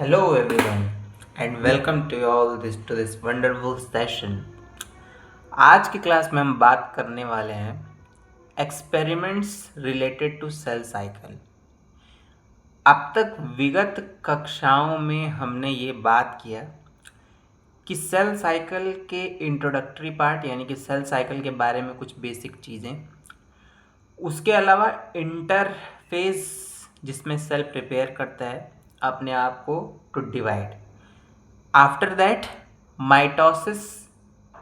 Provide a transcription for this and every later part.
Hello everyone and welcome to all this wonderful session. आज की class में हम बात करने वाले हैं experiments related to cell cycle. अब तक विगत कक्षाओं में हमने ये बात किया कि सेल साइकिल के इंट्रोडक्टरी पार्ट यानी कि सेल साइकिल के बारे में कुछ बेसिक चीज़ें, उसके अलावा इंटरफेस जिसमें सेल प्रिपेयर करता है अपने आप को to divide. After that mitosis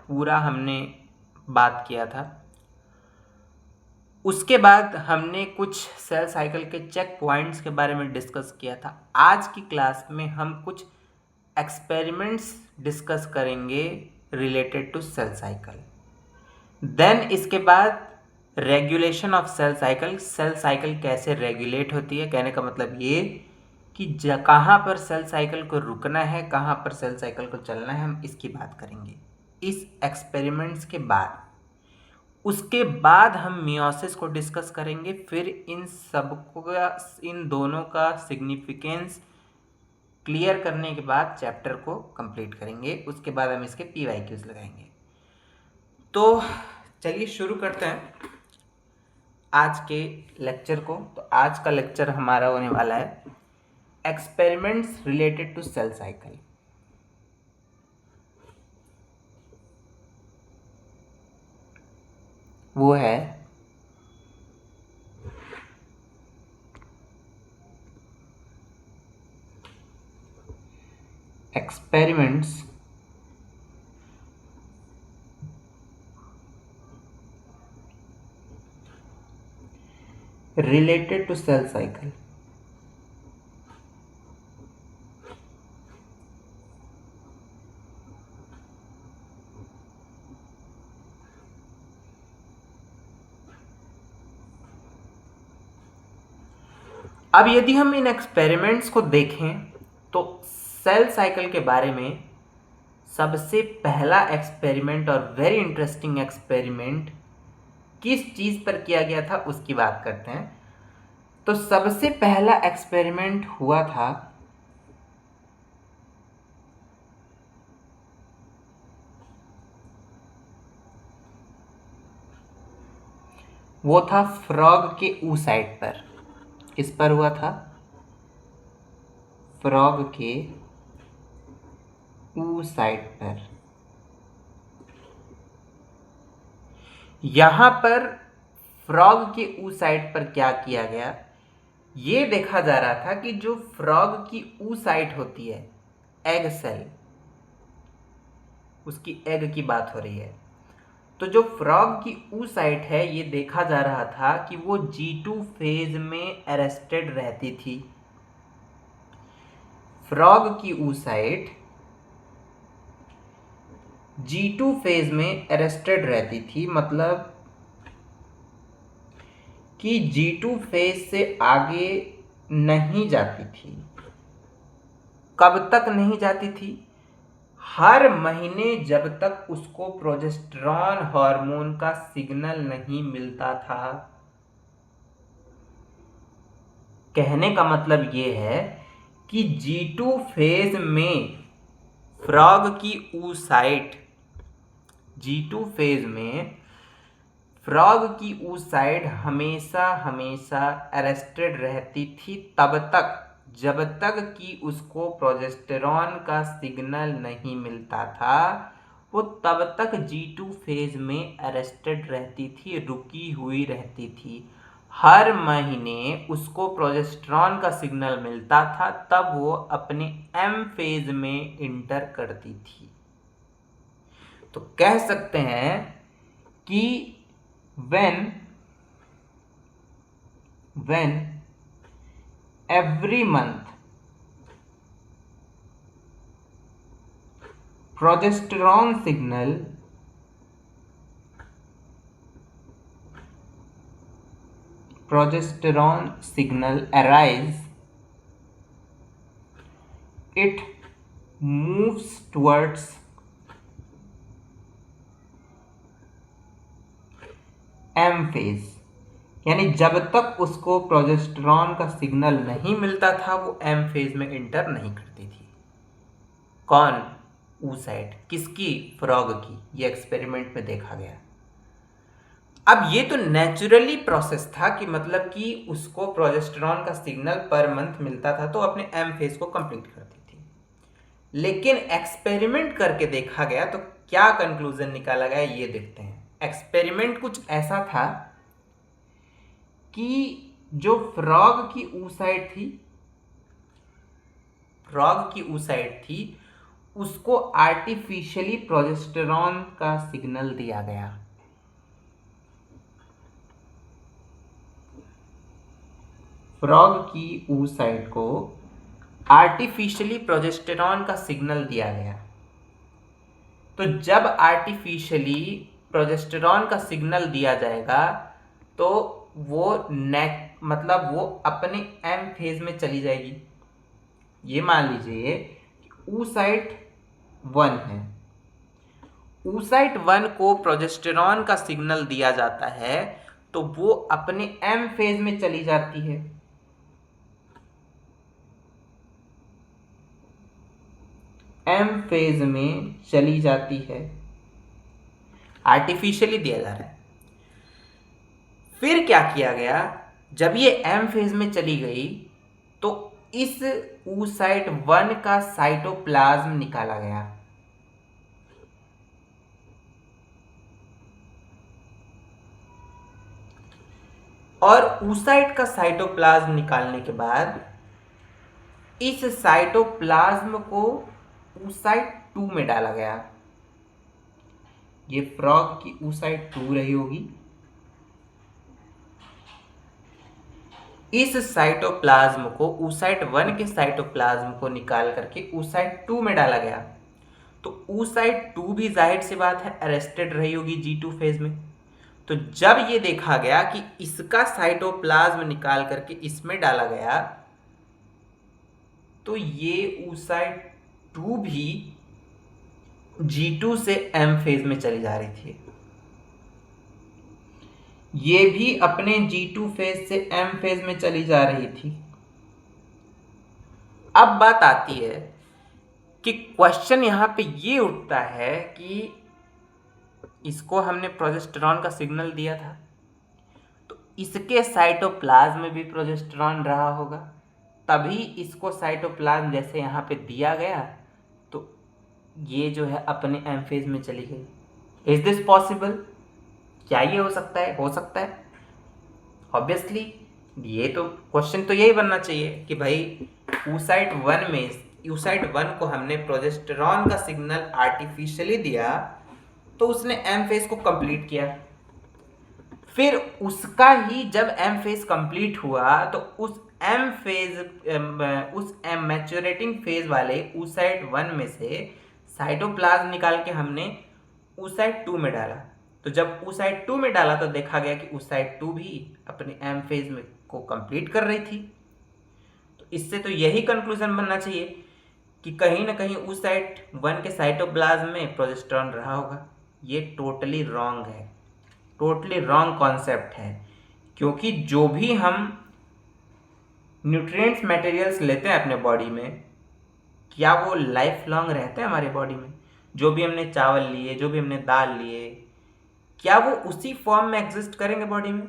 पूरा हमने बात किया था। उसके बाद हमने कुछ सेल साइकिल के चेक पॉइंट्स के बारे में डिस्कस किया था। आज की क्लास में हम कुछ एक्सपेरिमेंट्स डिस्कस करेंगे related to cell cycle. Then इसके बाद regulation of cell cycle, cell cycle कैसे रेगुलेट होती है, कहने का मतलब ये कि कहाँ पर सेल साइकिल को रुकना है, कहाँ पर सेल साइकिल को चलना है, हम इसकी बात करेंगे इस एक्सपेरिमेंट्स के बाद। उसके बाद हम मियोसिस को डिस्कस करेंगे। फिर इन सबको इन दोनों का सिग्निफिकेंस क्लियर करने के बाद चैप्टर को कंप्लीट करेंगे। उसके बाद हम इसके PYQs लगाएंगे। तो चलिए शुरू करते हैं आज के लेक्चर को। तो आज का लेक्चर हमारा होने वाला है experiments related to cell cycle. वो है experiments related to cell cycle. अब यदि हम इन एक्सपेरिमेंट्स को देखें तो सेल साइकिल के बारे में सबसे पहला एक्सपेरिमेंट और वेरी इंटरेस्टिंग एक्सपेरिमेंट किस चीज़ पर किया गया था उसकी बात करते हैं। तो सबसे पहला एक्सपेरिमेंट हुआ था वो था फ्रॉग के oocyte पर। किस पर हुआ था? फ्रॉग के oocyte पर। यहां पर फ्रॉग के oocyte पर क्या किया गया, ये देखा जा रहा था कि जो फ्रॉग की oocyte होती है, एग सेल, उसकी एग की बात हो रही है। तो जो फ्रॉग की oocyte है, ये देखा जा रहा था कि वो G2 फेज में अरेस्टेड रहती थी। फ्रॉग की oocyte G2 फेज में अरेस्टेड रहती थी, मतलब कि G2 फेज से आगे नहीं जाती थी। कब तक नहीं जाती थी? हर महीने जब तक उसको प्रोजेस्टेरॉन हार्मोन का सिग्नल नहीं मिलता था। कहने का मतलब ये है कि G2 फेज में फ्रॉग की oocyte, G2 फेज में फ्रॉग की oocyte हमेशा हमेशा अरेस्टेड रहती थी तब तक जब तक कि उसको प्रोजेस्टेरॉन का सिग्नल नहीं मिलता था। वो तब तक G2 फेज में अरेस्टेड रहती थी, रुकी हुई रहती थी। हर महीने उसको प्रोजेस्टेरॉन का सिग्नल मिलता था, तब वो अपने M फेज में इंटर करती थी। तो कह सकते हैं कि when every month progesterone signal arise, it moves towards M phase, यानी जब तक उसको प्रोजेस्टेरॉन का सिग्नल नहीं मिलता था वो एम फेज में इंटर नहीं करती थी। कौन? oocyte। किसकी? फ्रॉग की। ये एक्सपेरिमेंट में देखा गया। अब ये तो नेचुरली प्रोसेस था कि मतलब कि उसको प्रोजेस्टेरॉन का सिग्नल पर मंथ मिलता था तो अपने एम फेज को कंप्लीट करती थी। लेकिन एक्सपेरिमेंट करके देखा गया तो क्या कंक्लूजन निकाला गया ये देखते हैं। एक्सपेरिमेंट कुछ ऐसा था कि जो फ्रॉग की oocyte थी उसको आर्टिफिशियली प्रोजेस्टेरॉन का सिग्नल दिया गया। फ्रॉग की oocyte को आर्टिफिशियली प्रोजेस्टेरॉन का सिग्नल दिया गया। तो जब आर्टिफिशियली प्रोजेस्टेरॉन का सिग्नल दिया जाएगा तो वो मतलब वो अपने एम फेज में चली जाएगी। ये मान लीजिए कि oocyte 1 है। oocyte 1 को प्रोजेस्टेरॉन का सिग्नल दिया जाता है तो वो अपने एम फेज में चली जाती है। एम फेज में चली जाती है, आर्टिफिशियली दिया जा रहा है। फिर क्या किया गया, जब ये एम फेज में चली गई तो इस oocyte 1 का साइटोप्लाज्म निकाला गया। और oocyte का साइटोप्लाज्म निकालने के बाद इस साइटोप्लाज्म को oocyte 2 में डाला गया। ये फ्रॉग की oocyte 2 रही होगी। इस साइटोप्लाज्म को oocyte 1 के साइटोप्लाज्म को निकाल करके oocyte 2 में डाला गया। तो oocyte 2 भी जाहिर सी बात है अरेस्टेड रही होगी G2 फेज में। तो जब ये देखा गया कि इसका साइटोप्लाज्म निकाल करके इसमें डाला गया तो ये oocyte 2 भी G2 से M फेज में चली जा रही थी। ये भी अपने G2 फेज से M फेज में चली जा रही थी। अब बात आती है कि क्वेश्चन यहां पे ये उठता है कि इसको हमने प्रोजेस्टेरॉन का सिग्नल दिया था तो इसके साइटोप्लाज्म में भी प्रोजेस्टेरॉन रहा होगा, तभी इसको साइटोप्लाज्म जैसे यहाँ पे दिया गया तो ये जो है अपने एम फेज में चली गई। Is this possible? क्या ये हो सकता है? हो सकता है ऑब्वियसली। ये तो क्वेश्चन तो यही बनना चाहिए कि भाई oocyte 1 को हमने प्रोजेस्टेरॉन का सिग्नल आर्टिफिशियली दिया तो उसने एम फेज को कंप्लीट किया। फिर उसका ही जब एम फेज कंप्लीट हुआ तो उस मैच्योरेटिंग फेज वाले oocyte 1 में से साइटोप्लाज्म निकाल के हमने oocyte 2 में डाला। तो जब oocyte 2 में डाला तो देखा गया कि oocyte 2 भी अपने एम फेज में को कंप्लीट कर रही थी। तो इससे तो यही कंक्लूजन बनना चाहिए कि कहीं ना कहीं oocyte 1 के साइटोप्लाज्म में प्रोजेस्टेरॉन रहा होगा। ये टोटली रॉन्ग है, टोटली रॉन्ग कॉन्सेप्ट है। क्योंकि जो भी हम न्यूट्रिएंट्स मटेरियल्स लेते हैं अपने बॉडी में, क्या वो लाइफ लॉन्ग रहते हैं हमारे बॉडी में? जो भी हमने चावल लिए, जो भी हमने दाल लिए, क्या वो उसी फॉर्म में एग्जिस्ट करेंगे बॉडी में?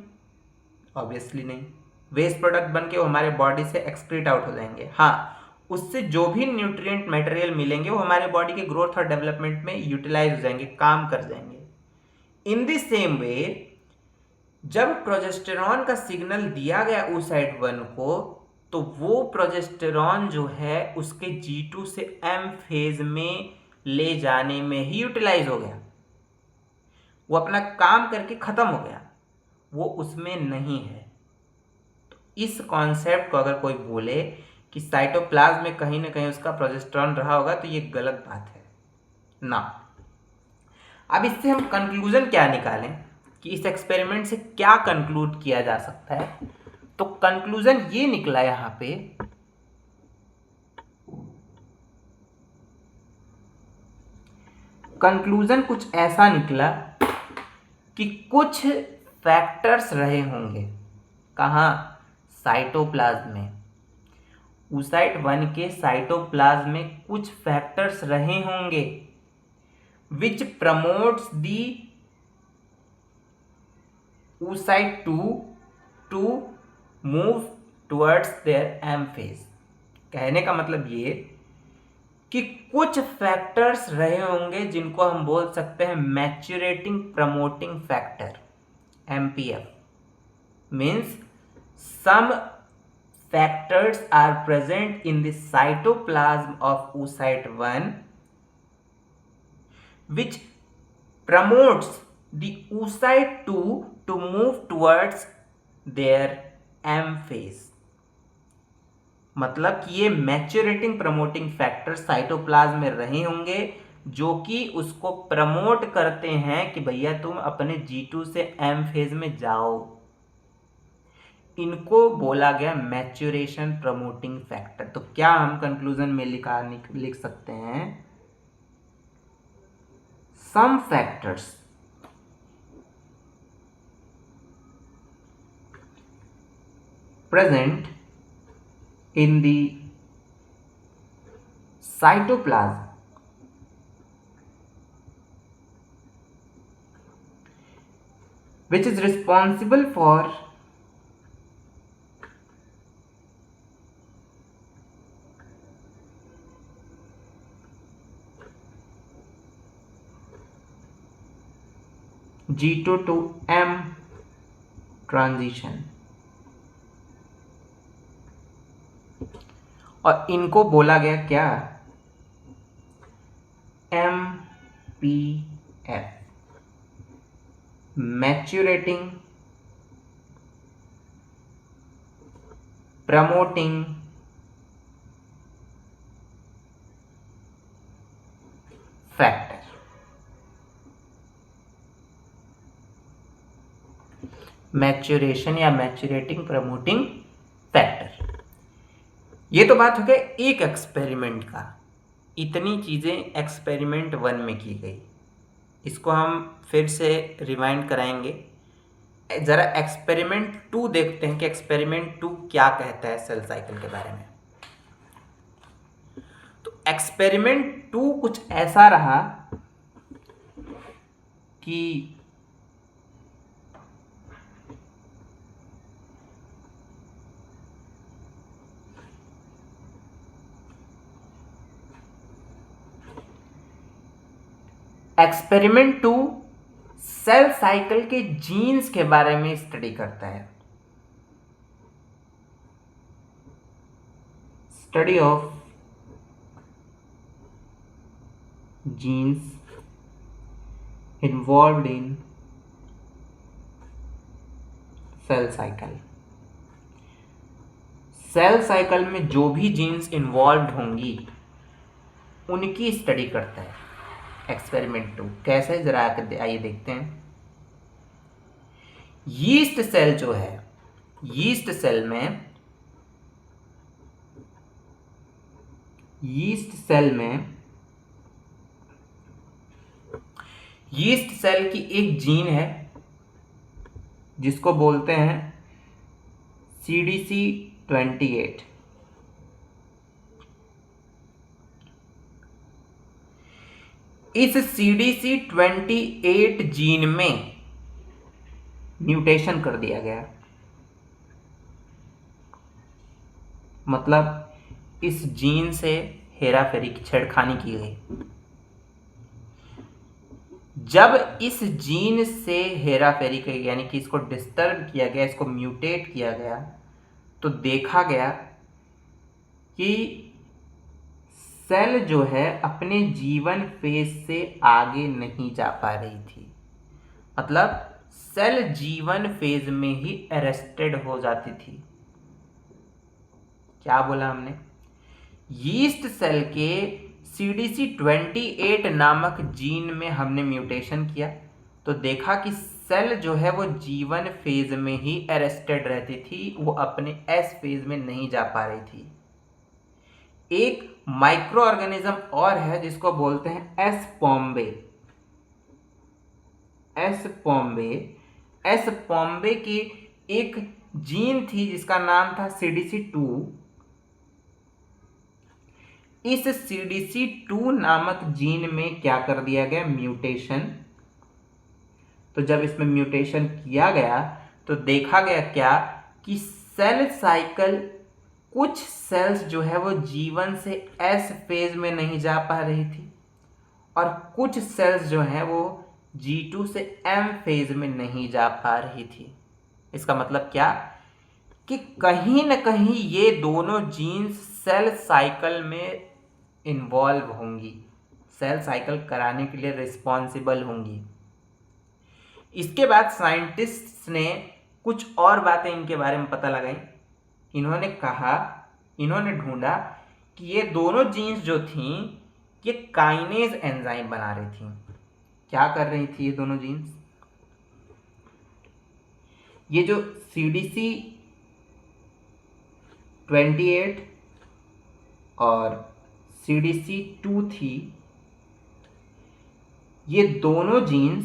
ऑब्वियसली नहीं। वेस्ट प्रोडक्ट बन के वो हमारे बॉडी से एक्सक्रीट आउट हो जाएंगे। हाँ, उससे जो भी न्यूट्रिएंट मटेरियल मिलेंगे वो हमारे बॉडी के ग्रोथ और डेवलपमेंट में यूटिलाइज हो जाएंगे, काम कर जाएंगे। इन द सेम वे जब प्रोजेस्टेरॉन का सिग्नल दिया गया oocyte 1 को तो वो प्रोजेस्टेरॉन जो है उसके G2 से M फेज में ले जाने में ही यूटिलाइज हो गया। वो अपना काम करके खत्म हो गया, वो उसमें नहीं है। तो इस कॉन्सेप्ट को अगर कोई बोले कि साइटोप्लाज्म में कहीं ना कहीं उसका प्रोजेस्टेरॉन रहा होगा तो ये गलत बात है ना। अब इससे हम कंक्लूजन क्या निकालें कि इस एक्सपेरिमेंट से क्या कंक्लूड किया जा सकता है? तो कंक्लूजन ये निकला यहां पे कंक्लूजन कुछ ऐसा निकला कि कुछ फैक्टर्स रहे होंगे कहाँ? साइटोप्लाज्म में। oocyte 1 के साइटोप्लाज्म में कुछ फैक्टर्स रहे होंगे which promotes the oocyte 2 to move towards their M phase। कहने का मतलब ये कि कुछ फैक्टर्स रहे होंगे जिनको हम बोल सकते हैं maturating promoting factor, MPF। Means some factors are present in the cytoplasm of oocyte 1 which promotes the oocyte 2 to move towards their M phase। मतलब कि ये मैच्योरेटिंग प्रमोटिंग फैक्टर साइटोप्लाज्म में रहे होंगे जो कि उसको प्रमोट करते हैं कि भैया तुम अपने G2 से M फेज में जाओ। इनको बोला गया मैच्योरेशन प्रमोटिंग फैक्टर। तो क्या हम कंक्लूजन में लिख सकते हैं? Some factors present in the cytoplasm which is responsible for G2 to M transition, और इनको बोला गया क्या? MPF, maturating promoting factor. Maturation या मैच्योरेटिंग प्रमोटिंग फैक्टर। ये तो बात हो गई एक एक्सपेरिमेंट का। इतनी चीज़ें एक्सपेरिमेंट 1 में की गई। इसको हम फिर से रिवाइंड कराएंगे। ज़रा एक्सपेरिमेंट 2 देखते हैं कि एक्सपेरिमेंट 2 क्या कहता है सेल साइकिल के बारे में। तो एक्सपेरिमेंट 2 कुछ ऐसा रहा कि एक्सपेरिमेंट 2 सेल साइकिल के जीन्स के बारे में स्टडी करता है। Study of genes involved in cell cycle. Cell cycle में जो भी जीन्स इन्वॉल्व होंगी उनकी स्टडी करता है एक्सपेरिमेंट 2। कैसे? जरा आइए देखते हैं। यीस्ट सेल जो है, यीस्ट सेल की एक जीन है जिसको बोलते हैं CDC28। इस CDC28 जीन में म्यूटेशन कर दिया गया। मतलब इस जीन से हेराफेरी की छेड़खानी की गई। जब इस जीन से हेराफेरी की यानी कि इसको डिस्टर्ब किया गया, इसको म्यूटेट किया गया, तो देखा गया कि सेल जो है अपने जीवन फेज से आगे नहीं जा पा रही थी। मतलब सेल जीवन फेज में ही अरेस्टेड हो जाती थी। क्या बोला हमने? यीस्ट सेल के CDC28 नामक जीन में हमने म्यूटेशन किया तो देखा कि सेल जो है वो जीवन फेज में ही अरेस्टेड रहती थी, वो अपने एस फेज में नहीं जा पा रही थी। एक माइक्रो ऑर्गेनिज्म और है जिसको बोलते हैं एस पॉम्बे। एस पॉम्बे की एक जीन थी जिसका नाम था CDC2। इस CDC2 नामक जीन में क्या कर दिया गया, म्यूटेशन। तो जब इसमें म्यूटेशन किया गया तो देखा गया क्या कि सेल साइकिल, कुछ सेल्स जो है वो जीवन से एस फेज में नहीं जा पा रही थी और कुछ सेल्स जो हैं वो G2 से M फेज में नहीं जा पा रही थी। इसका मतलब क्या कि कहीं न कहीं ये दोनों जीन्स सेल साइकिल में इन्वॉल्व होंगी, सेल साइकिल कराने के लिए रिस्पॉन्सिबल होंगी। इसके बाद साइंटिस्ट्स ने कुछ और बातें इनके बारे में पता लगाई। इन्होंने ढूंढा कि ये दोनों जीन्स जो थीं ये काइनेज एंजाइम बना रही थी। क्या कर रही थी ये दोनों जीन्स? ये जो CDC28 और CDC2 थी, ये दोनों जीन्स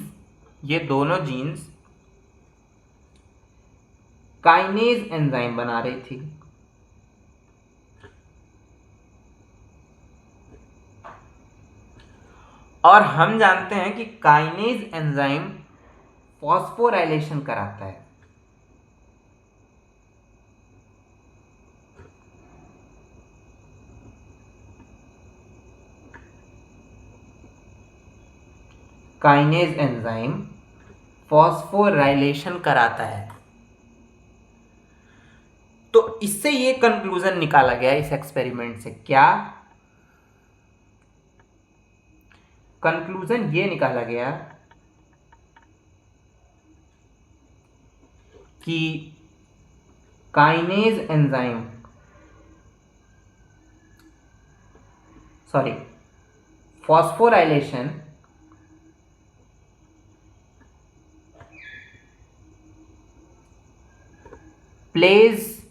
काइनेज एंजाइम बना रही थी। और हम जानते हैं कि काइनेज एंजाइम फॉस्फोराइलेशन कराता है। काइनेज एंजाइम फॉस्फोराइलेशन कराता है। तो इससे ये कंक्लूजन निकाला गया इस एक्सपेरिमेंट से। क्या कंक्लूजन? ये निकाला गया कि kinase enzyme phosphorylation plays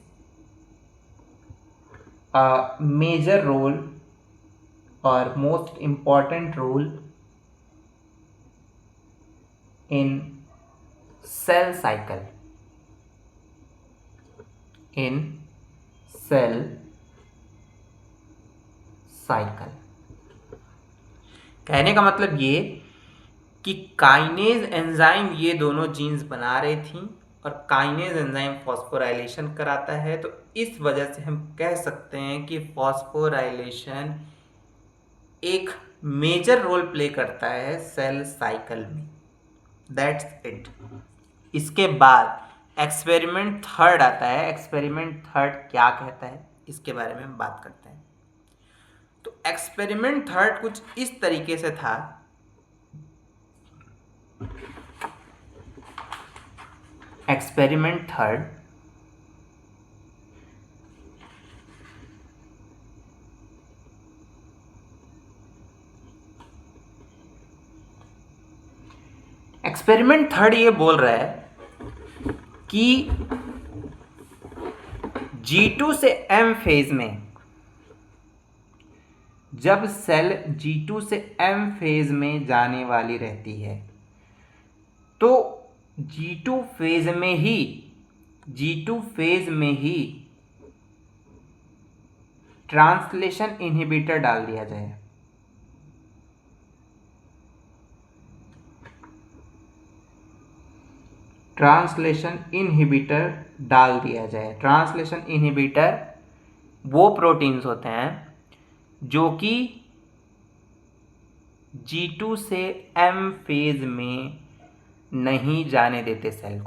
a major role or most important role in cell cycle. कहने का मतलब ये कि काइनेज एंजाइम ये दोनों जीन्स बना रही थी और काइनेज एंजाइम फॉस्फोराइलेशन कराता है। तो इस वजह से हम कह सकते हैं कि फॉस्फोराइलेशन एक मेजर रोल प्ले करता है सेल साइकिल में। That's it. इसके बाद एक्सपेरिमेंट थर्ड आता है। एक्सपेरिमेंट थर्ड क्या कहता है इसके बारे में हम बात करते हैं। तो एक्सपेरिमेंट थर्ड कुछ इस तरीके से था। एक्सपेरिमेंट थर्ड ये बोल रहा है कि G2 से M फेज में, जब सेल G2 से M फेज में जाने वाली रहती है तो G2 फेज में ही ट्रांसलेशन इनहिबिटर डाल दिया जाए। ट्रांसलेशन इनहिबिटर वो प्रोटीन्स होते हैं जो कि G2 से M फेज में नहीं जाने देते सेल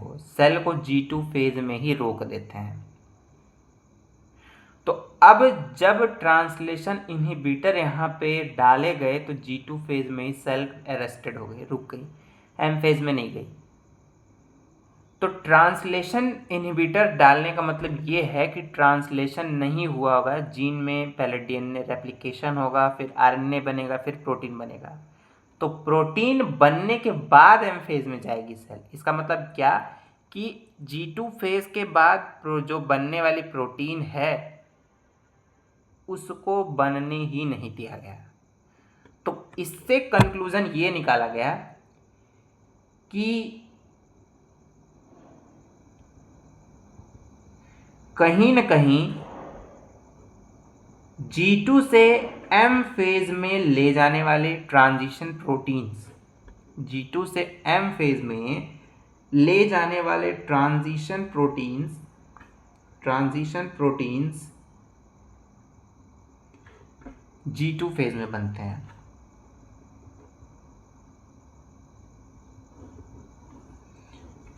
को G2 फेज में ही रोक देते हैं। तो अब जब ट्रांसलेशन इनहिबिटर यहाँ पे डाले गए तो G2 फेज में ही सेल अरेस्टेड हो गई, रुक गई, M फेज में नहीं गई। तो ट्रांसलेशन इनहिबिटर डालने का मतलब ये है कि ट्रांसलेशन नहीं हुआ होगा जीन में। पहले डीएनए रेप्लिकेशन होगा, फिर आरएनए बनेगा, फिर प्रोटीन बनेगा। तो प्रोटीन बनने के बाद एम फेज में जाएगी सेल। इसका मतलब क्या कि G2 फेज के बाद जो बनने वाली प्रोटीन है उसको बनने ही नहीं दिया गया। तो इससे कंक्लूजन ये निकाला गया कि कहीं न कहीं G2 से M फेज में ले जाने वाले ट्रांजिशन प्रोटीन्स, G2 से M फेज में ले जाने वाले ट्रांजिशन प्रोटीन्स G2 फेज में बनते हैं।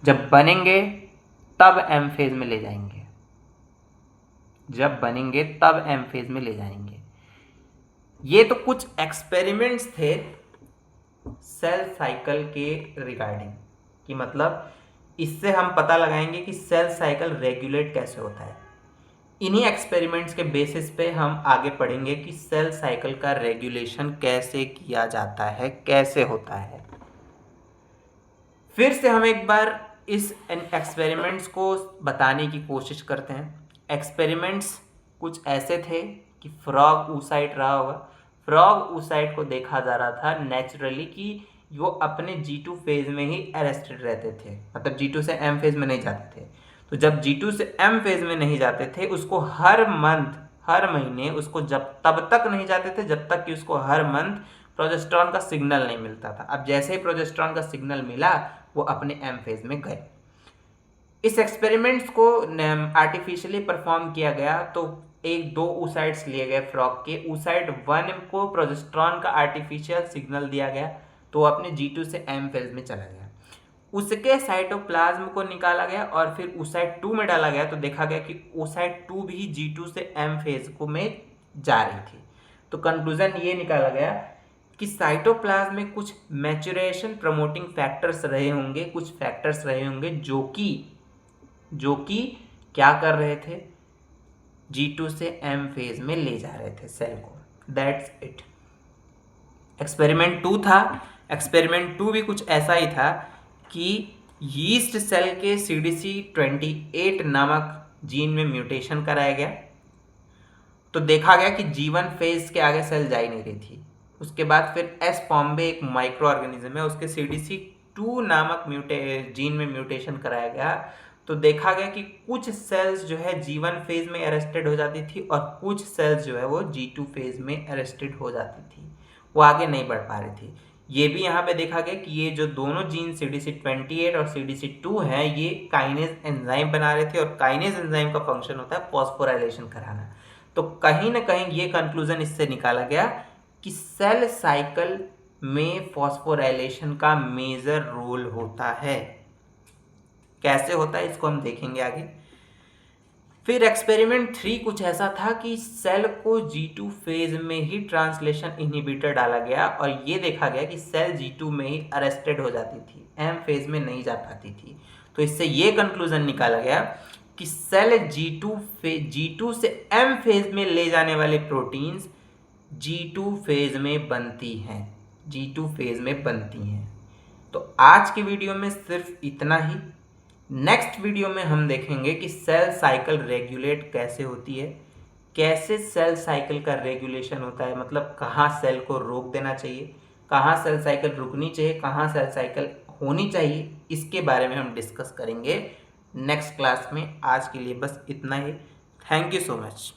जब बनेंगे तब M फेज में ले जाएंगे, ये तो कुछ एक्सपेरिमेंट्स थे सेल साइकिल के रिगार्डिंग, कि मतलब इससे हम पता लगाएंगे कि सेल साइकिल रेगुलेट कैसे होता है। इन्हीं एक्सपेरिमेंट्स के बेसिस पे हम आगे पढ़ेंगे कि सेल साइकिल का रेगुलेशन कैसे किया जाता है, कैसे होता है। फिर से हम एक बार इस एक्सपेरिमेंट्स को बताने की कोशिश करते हैं। एक्सपेरिमेंट्स कुछ ऐसे थे कि फ्रॉग ऊसाइट रहा होगा, फ्रॉग ऊसाइट को देखा जा रहा था नेचुरली कि वो अपने G2 फेज में ही अरेस्टेड रहते थे, मतलब G2 से M फेज में नहीं जाते थे। तो जब G2 से M फेज में नहीं जाते थे, उसको हर महीने उसको तब तक नहीं जाते थे जब तक कि उसको हर मंथ प्रोजेस्टेरॉन का सिग्नल नहीं मिलता था। अब जैसे ही प्रोजेस्टेरॉन का सिग्नल मिला, वो अपने M फेज में गए। इस एक्सपेरिमेंट्स को आर्टिफिशियली परफॉर्म किया गया। तो दो oocytes लिए गए फ्रॉग के। oocyte 1 को प्रोजेस्टेरॉन का आर्टिफिशियल सिग्नल दिया गया, तो अपने G2 से M फेज में चला गया। उसके साइटोप्लाज्म को निकाला गया और फिर oocyte 2 में डाला गया, तो देखा गया कि oocyte 2 भी G2 से M फेज को में जा रही थी। तो कंक्लूजन ये निकाला गया कि साइटोप्लाज्म में कुछ मैच्योरेशन प्रमोटिंग फैक्टर्स रहे होंगे, कुछ फैक्टर्स रहे होंगे जो कि क्या कर रहे थे, G2 से M फेज में ले जा रहे थे सेल को। That's it. एक्सपेरिमेंट 2 था। एक्सपेरिमेंट 2 भी कुछ ऐसा ही था कि यीस्ट सेल के CDC28 नामक जीन में म्यूटेशन कराया गया। तो देखा गया कि G1 फेज के आगे सेल जा ही नहीं रही थी। उसके बाद फिर एस पॉम्बे एक माइक्रो ऑर्गेनिज्म है, उसके CDC2 नामक जीन में म्यूटेशन कराया गया। तो देखा गया कि कुछ सेल्स जो है G1 फेज में अरेस्टेड हो जाती थी और कुछ सेल्स जो है वो G2 फेज में अरेस्टेड हो जाती थी, वो आगे नहीं बढ़ पा रही थी। ये भी यहाँ पे देखा गया कि ये जो दोनों जीन CDC28 और CDC2 हैं, ये काइनेज एंजाइम बना रहे थे, और काइनेज एंजाइम का फंक्शन होता है फॉस्फोराइलेशन कराना। तो कहीं ना कहीं ये कंक्लूजन इससे निकाला गया कि सेल साइकिल में फॉस्फोराइलेशन का मेजर रोल होता है। कैसे होता है इसको हम देखेंगे आगे। फिर एक्सपेरिमेंट 3 कुछ ऐसा था कि सेल को G2 फेज में ही ट्रांसलेशन इनहिबिटर डाला गया और ये देखा गया कि सेल G2 में ही अरेस्टेड हो जाती थी, M फेज में नहीं जा पाती थी। तो इससे ये कंक्लूजन निकाला गया कि सेल G2 से M फेज में ले जाने वाले प्रोटीन्स G2 फेज में बनती हैं। तो आज की वीडियो में सिर्फ इतना ही। नेक्स्ट वीडियो में हम देखेंगे कि सेल साइकिल रेगुलेट कैसे होती है, कैसे सेल साइकिल का रेगुलेशन होता है, मतलब कहाँ सेल को रोक देना चाहिए, कहाँ सेल साइकिल रुकनी चाहिए, कहाँ सेल साइकिल होनी चाहिए, इसके बारे में हम डिस्कस करेंगे नेक्स्ट क्लास में। आज के लिए बस इतना ही। Thank you so much.